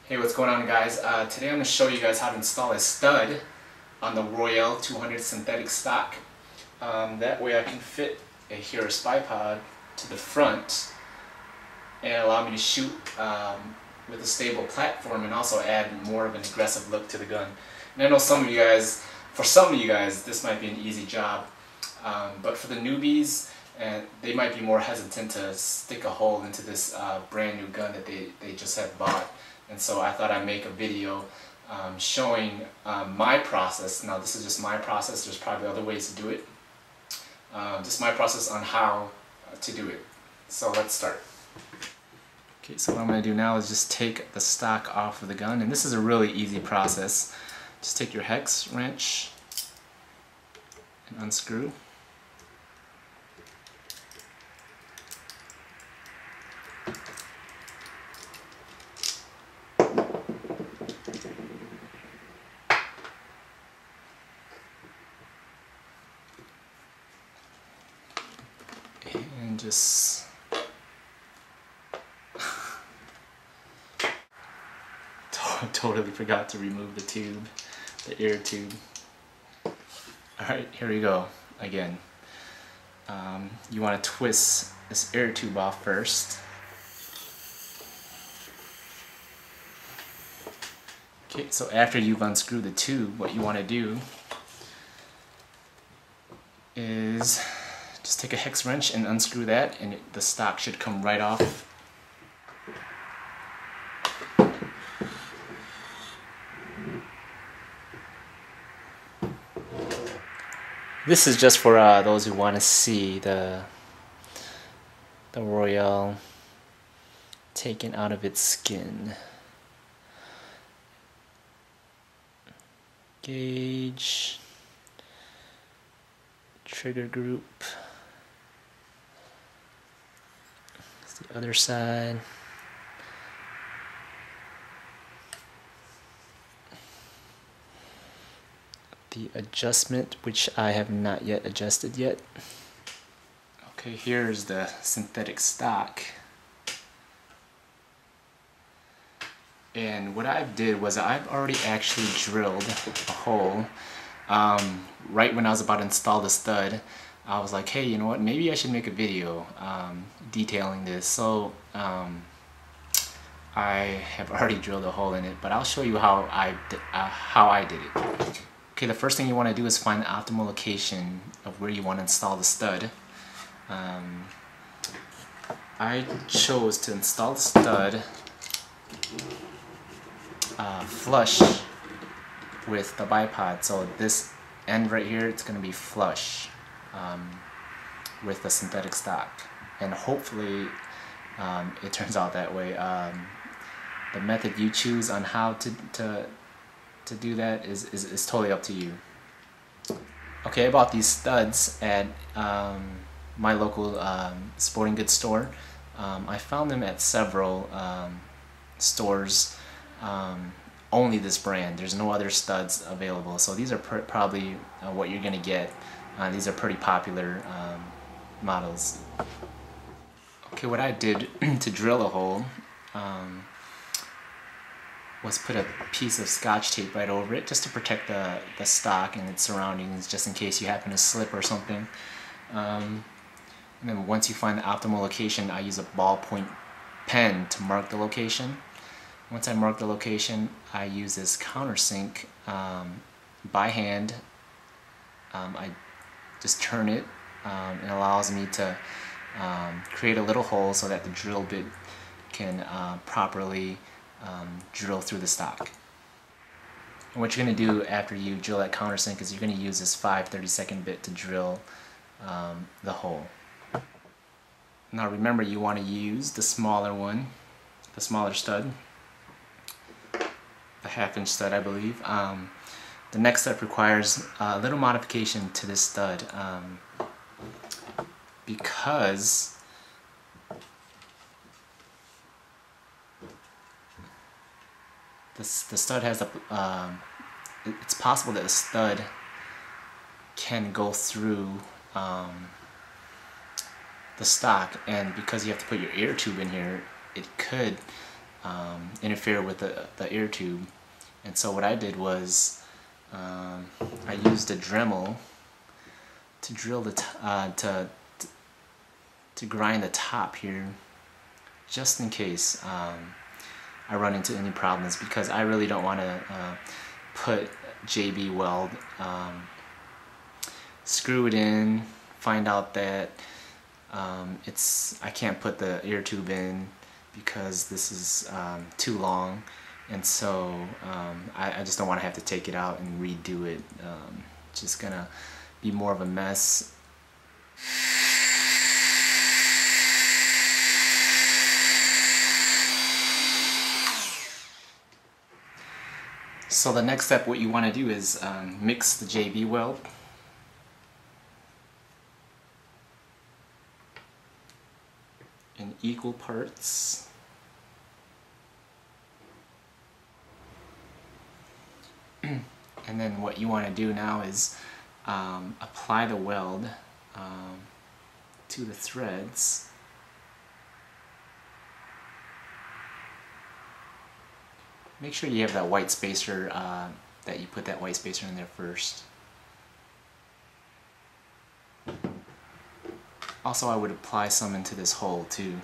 Hey, what's going on, guys? Today I'm going to show you guys how to install a stud on the Royale 200 synthetic stock. That way I can fit a Hero spy pod to the front and allow me to shoot with a stable platform and also add more of an aggressive look to the gun. And I know for some of you guys, this might be an easy job, but for the newbies, they might be more hesitant to stick a hole into this brand new gun that they just have bought. And so I thought I'd make a video showing my process. Now this is just my process, there's probably other ways to do it. Just my process on how to do it. So let's start. Okay, so what I'm going to do now is just take the stock off of the gun, and this is a really easy process. Just take your hex wrench and unscrew. And just totally forgot to remove the tube, the air tube. Alright, here we go again. You want to twist this air tube off first. Okay, so after you've unscrewed the tube, what you want to do is just take a hex wrench and unscrew that, and the stock should come right off. This is just for those who want to see the Royale taken out of its skin. Gauge, trigger group. It's the other side. The adjustment, which I have not yet adjusted yet. Okay, here's the synthetic stock. And what I did was I've already actually drilled a hole. Right when I was about to install the stud, I was like, hey, you know what, maybe I should make a video detailing this. So I have already drilled a hole in it, but I'll show you how I did it. Okay, the first thing you want to do is find the optimal location of where you want to install the stud. I chose to install the stud flush with the bipod, so this end right here, it's going to be flush with the synthetic stock, and hopefully it turns out that way. The method you choose on how to do that is totally up to you. Okay, I bought these studs at my local sporting goods store. I found them at several stores, only this brand. There's no other studs available, so these are probably what you're gonna get. These are pretty popular models. Okay, what I did to drill a hole was put a piece of Scotch tape right over it, just to protect the stock and its surroundings, just in case you happen to slip or something. And then once you find the optimal location, I use a ballpoint pen to mark the location. Once I mark the location, I use this countersink by hand. I just turn it. It allows me to create a little hole so that the drill bit can properly drill through the stock. And what you're going to do after you drill that countersink is you're going to use this 5/32 bit to drill the hole. Now remember, you want to use the smaller one, the smaller stud, the 1/2-inch stud, I believe. The next step requires a little modification to this stud, because the stud has it's possible that the stud can go through the stock, and because you have to put your air tube in here, it could interfere with the ear tube. And so what I did was I used a Dremel to drill the to grind the top here, just in case I run into any problems, because I really don't want to put JB weld, screw it in, find out that I can't put the ear tube in because this is too long, and so I just don't want to have to take it out and redo it. It's just gonna be more of a mess. So the next step, what you want to do is mix the JB weld. In equal parts. And then what you want to do now is apply the weld to the threads. Make sure you have that white spacer, that you put that white spacer in there first. Also, I would apply some into this hole too,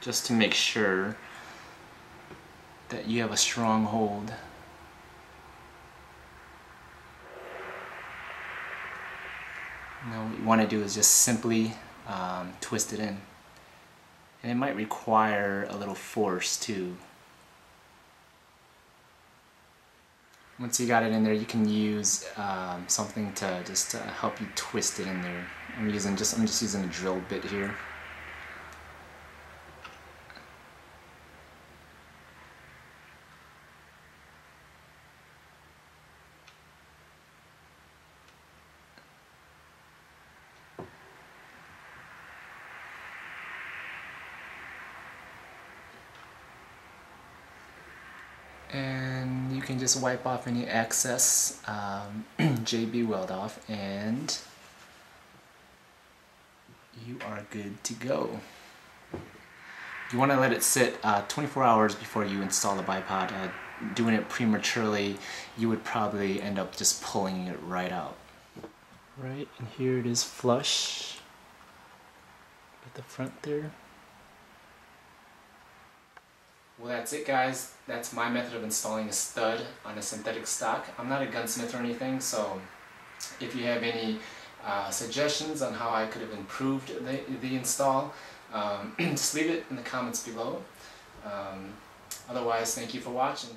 just to make sure that you have a strong hold. Now what you want to do is just simply twist it in. And it might require a little force too. Once you got it in there, you can use something to just help you twist it in there. I'm just using a drill bit here. And you can just wipe off any excess JB weld off, and you are good to go. You want to let it sit 24 hours before you install the bipod. Doing it prematurely, you would probably end up just pulling it right out. Right, and here it is flush at the front there. Well, that's it, guys. That's my method of installing a stud on a synthetic stock. I'm not a gunsmith or anything, so if you have any suggestions on how I could have improved the install, just leave it in the comments below. Otherwise, thank you for watching.